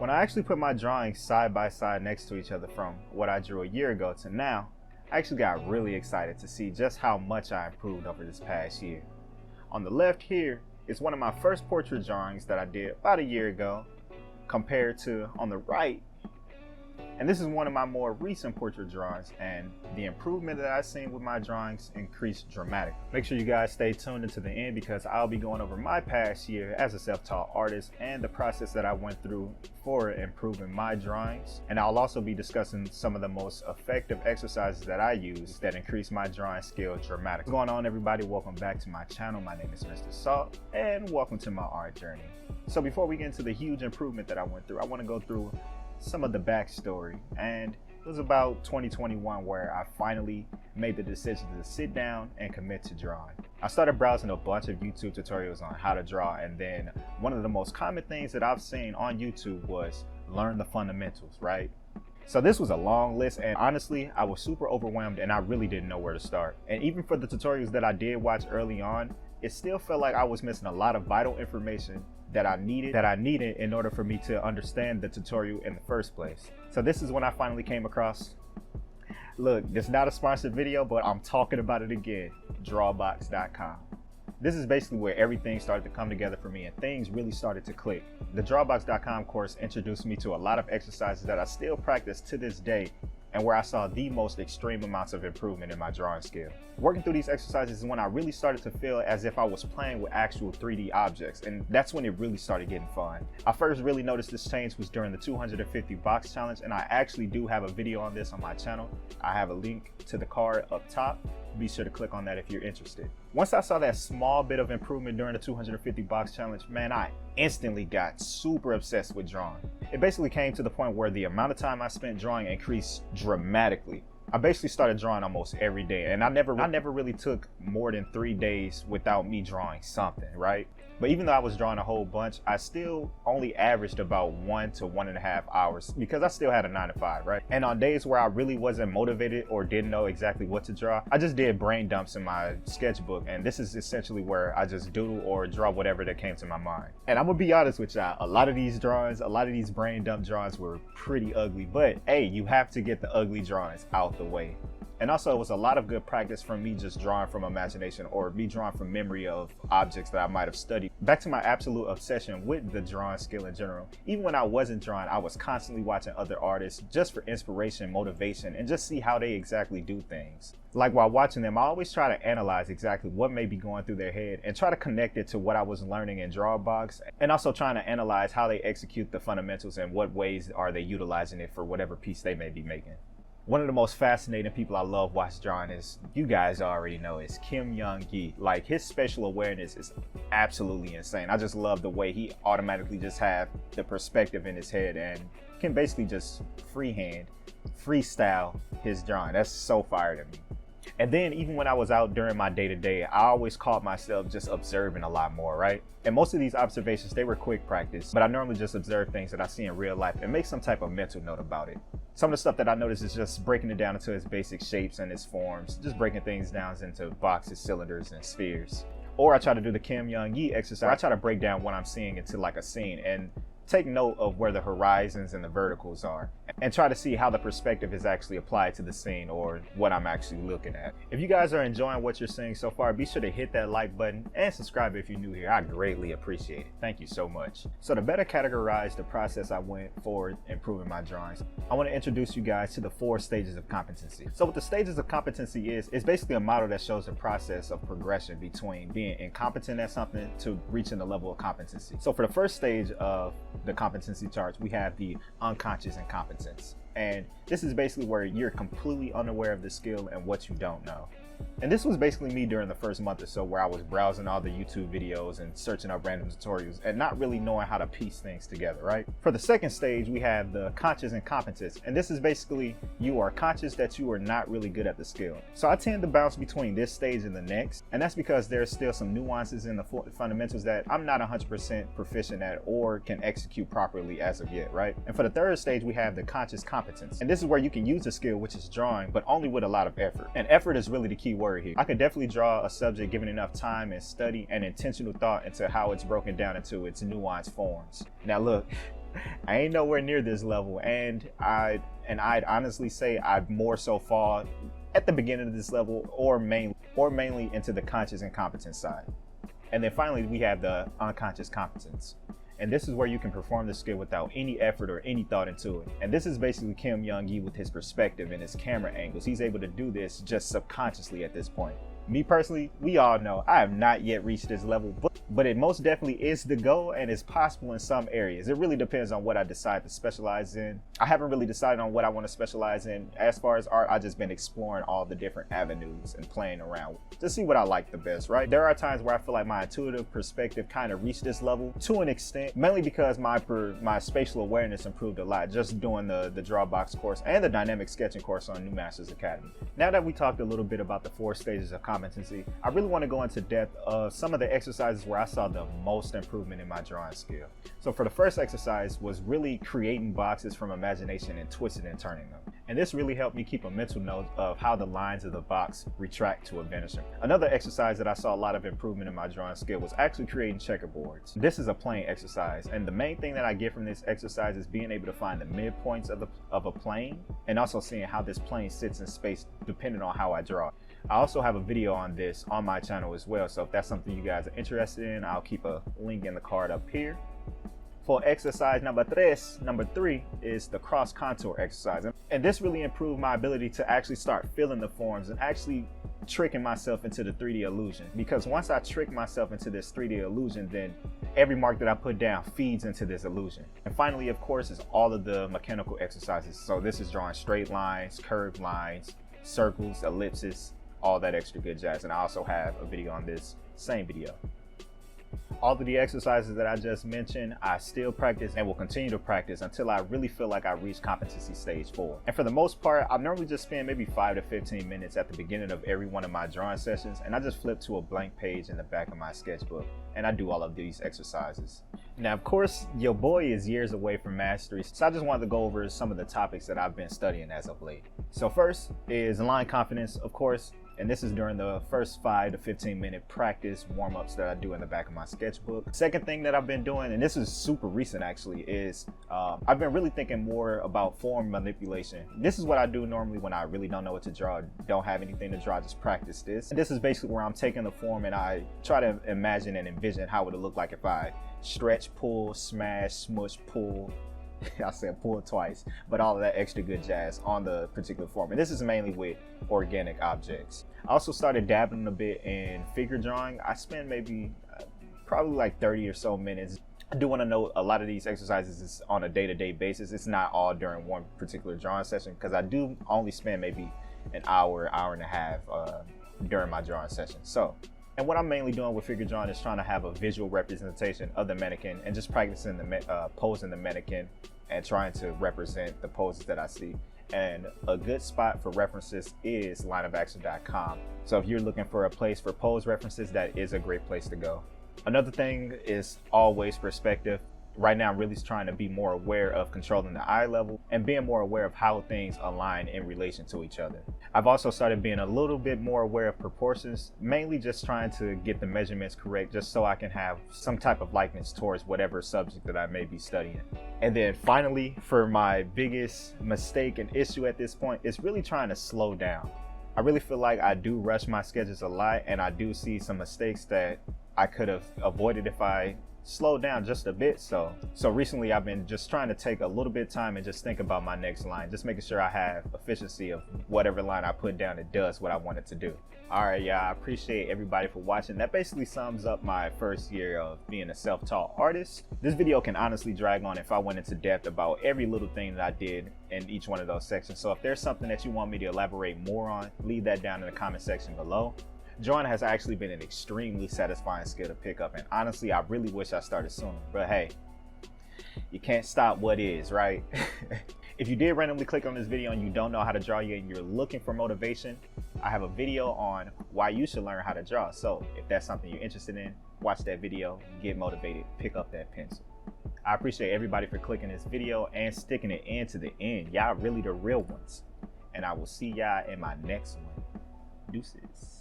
When I actually put my drawings side by side next to each other from what I drew a year ago to now, I actually got really excited to see just how much I improved over this past year. On the left here is one of my first portrait drawings that I did about a year ago, compared to on the right. And this is one of my more recent portrait drawings, and the improvement that I've seen with my drawings increased dramatically. Make sure you guys stay tuned into the end because I'll be going over my past year as a self-taught artist and the process that I went through for improving my drawings. And I'll also be discussing some of the most effective exercises that I use that increase my drawing skill dramatically. What's going on, everybody? Welcome back to my channel. My name is Mr. Salt and welcome to my art journey. So before we get into the huge improvement that I went through, I want to go through some of the backstory. And it was about 2021 where I finally made the decision to sit down and commit to drawing. I started browsing a bunch of YouTube tutorials on how to draw, and then one of the most common things that I've seen on YouTube was learn the fundamentals, right? So this was a long list, and honestly, I was super overwhelmed and I really didn't know where to start. And even for the tutorials that I did watch early on, it still felt like I was missing a lot of vital information that I needed in order for me to understand the tutorial in the first place. So this is when I finally came across, look, this is not a sponsored video, but I'm talking about it again, Drawabox.com. This is basically where everything started to come together for me and things really started to click. The Drawabox.com course introduced me to a lot of exercises that I still practice to this day, and where I saw the most extreme amounts of improvement in my drawing skill. Working through these exercises is when I really started to feel as if I was playing with actual 3D objects, and that's when it really started getting fun. I first really noticed this change was during the 250 box challenge, and I actually do have a video on this on my channel. I have a link to the card up top. Be sure to click on that if you're interested. Once I saw that small bit of improvement during the 250 box challenge, man, I instantly got super obsessed with drawing. It basically came to the point where the amount of time I spent drawing increased dramatically. I basically started drawing almost every day, and I never really took more than 3 days without me drawing something, right? But even though I was drawing a whole bunch, I still only averaged about 1 to 1.5 hours because I still had a 9 to 5, right? And on days where I really wasn't motivated or didn't know exactly what to draw, I just did brain dumps in my sketchbook. And this is essentially where I just doodle or draw whatever that came to my mind. And I'm gonna be honest with y'all, a lot of these brain dump drawings were pretty ugly, but hey, you have to get the ugly drawings out the way. And also, it was a lot of good practice from me just drawing from imagination or me drawing from memory of objects that I might have studied. Back to my absolute obsession with the drawing skill in general. Even when I wasn't drawing, I was constantly watching other artists just for inspiration, motivation, and just see how they exactly do things. Like while watching them, I always try to analyze exactly what may be going through their head and try to connect it to what I was learning in Drawabox, and also trying to analyze how they execute the fundamentals and what ways are they utilizing it for whatever piece they may be making. One of the most fascinating people I love watch drawing is, you guys already know, is Kim Young-gi. Like, his spatial awareness is absolutely insane. I just love the way he automatically just have the perspective in his head and can basically just freestyle his drawing. That's so fire to me. And then even when I was out during my day-to-day, I always caught myself just observing a lot more, right? And most of these observations, they were quick practice, but I normally just observe things that I see in real life and make some type of mental note about it. Some of the stuff that I noticed is just breaking it down into its basic shapes and its forms, just breaking things down into boxes, cylinders, and spheres. Or I try to do the Kim Young-gi exercise. I try to break down what I'm seeing into like a scene and take note of where the horizons and the verticals are and try to see how the perspective is actually applied to the scene or what I'm actually looking at. If you guys are enjoying what you're seeing so far, be sure to hit that like button and subscribe if you're new here. I greatly appreciate it. Thank you so much. So to better categorize the process I went for improving my drawings, I want to introduce you guys to the 4 stages of competency. So what the stages of competency is basically a model that shows the process of progression between being incompetent at something to reaching the level of competency. So for the first stage of the competency charts, we have the unconscious incompetence. And this is basically where you're completely unaware of the skill and what you don't know. And this was basically me during the first month or so, where I was browsing all the YouTube videos and searching up random tutorials and not really knowing how to piece things together, right? For the second stage, we have the conscious incompetence. And this is basically you are conscious that you are not really good at the skill. So I tend to bounce between this stage and the next. And that's because there's still some nuances in the fundamentals that I'm not 100% proficient at or can execute properly as of yet, right? And for the third stage, we have the conscious competence. And this is where you can use the skill, which is drawing, but only with a lot of effort. And effort is really the key word here. I could definitely draw a subject given enough time and study and intentional thought into how it's broken down into its nuanced forms. Now look, I ain't nowhere near this level, and I'd honestly say I'd more so fall at the beginning of this level, or mainly into the conscious and competent side. And then finally, we have the unconscious competence. And this is where you can perform the skill without any effort or any thought into it. And this is basically Kim Young-gi with his perspective and his camera angles. He's able to do this just subconsciously at this point. Me personally, we all know I have not yet reached this level, but it most definitely is the goal, and it's possible in some areas. It really depends on what I decide to specialize in. I haven't really decided on what I want to specialize in. As far as art, I've just been exploring all the different avenues and playing around to see what I like the best, right? There are times where I feel like my intuitive perspective kind of reached this level to an extent, mainly because my spatial awareness improved a lot just doing the Drawabox course and the dynamic sketching course on New Masters Academy. Now that we talked a little bit about the 4 stages of competency, I really want to go into depth of some of the exercises where I saw the most improvement in my drawing skill. So for the first exercise was really creating boxes from imagination and twisting and turning them. And this really helped me keep a mental note of how the lines of the box retract to a vanishing. Another exercise that I saw a lot of improvement in my drawing skill was actually creating checkerboards. This is a plane exercise, and the main thing that I get from this exercise is being able to find the midpoints of a plane, and also seeing how this plane sits in space depending on how I draw. I also have a video on this on my channel as well, so if that's something you guys are interested in, I'll keep a link in the card up here. For exercise number 3 is the cross contour exercise. And this really improved my ability to actually start feeling the forms and actually tricking myself into the 3D illusion. Because once I trick myself into this 3D illusion, then every mark that I put down feeds into this illusion. And finally, of course, is all of the mechanical exercises. So this is drawing straight lines, curved lines, circles, ellipses, all that extra good jazz. And I also have a video on this same video. All of the exercises that I just mentioned, I still practice and will continue to practice until I really feel like I reach competency stage 4. And for the most part, I normally just spend maybe 5 to 15 minutes at the beginning of every one of my drawing sessions, and I just flip to a blank page in the back of my sketchbook, and I do all of these exercises. Now, of course, your boy is years away from mastery, so I just wanted to go over some of the topics that I've been studying as of late. So first is line confidence, of course. And this is during the first 5 to 15 minute practice warm-ups that I do in the back of my sketchbook. Second thing that I've been doing, and this is super recent actually, is I've been really thinking more about form manipulation. This is what I do normally when I really don't know what to draw, don't have anything to draw, just practice this. And this is basically where I'm taking the form and I try to imagine and envision how it would look like if I stretch, pull, smash, smush, pull. I said pull twice, but all of that extra good jazz on the particular form. And this is mainly with organic objects. I also started dabbling a bit in figure drawing. I spend maybe probably like 30 or so minutes. I do want to note a lot of these exercises is on a day-to-day basis. It's not all during one particular drawing session, because I do only spend maybe an hour and a half during my drawing session. And what I'm mainly doing with figure drawing is trying to have a visual representation of the mannequin and just practicing the posing the mannequin and trying to represent the poses that I see. And a good spot for references is lineofaction.com. So if you're looking for a place for pose references, that is a great place to go. Another thing is always perspective. Right now, I'm really trying to be more aware of controlling the eye level and being more aware of how things align in relation to each other. I've also started being a little bit more aware of proportions, mainly just trying to get the measurements correct, just so I can have some type of likeness towards whatever subject that I may be studying. And then finally, for my biggest mistake and issue at this point, is really trying to slow down. I really feel like I do rush my sketches a lot, and I do see some mistakes that I could have avoided if I slow down just a bit. So recently I've been just trying to take a little bit of time and just think about my next line, just making sure I have efficiency of whatever line I put down, it does what I want it to do. All right, y'all, I appreciate everybody for watching. That basically sums up my first year of being a self-taught artist. This video can honestly drag on if I went into depth about every little thing that I did in each one of those sections. So if there's something that you want me to elaborate more on, leave that down in the comment section below. Drawing has actually been an extremely satisfying skill to pick up, and honestly, I really wish I started sooner. But hey, you can't stop what is, right? If you did randomly click on this video and you don't know how to draw yet and you're looking for motivation, I have a video on why you should learn how to draw. So if that's something you're interested in, watch that video, get motivated, pick up that pencil. I appreciate everybody for clicking this video and sticking it in to the end. Y'all really the real ones. And I will see y'all in my next one. Deuces.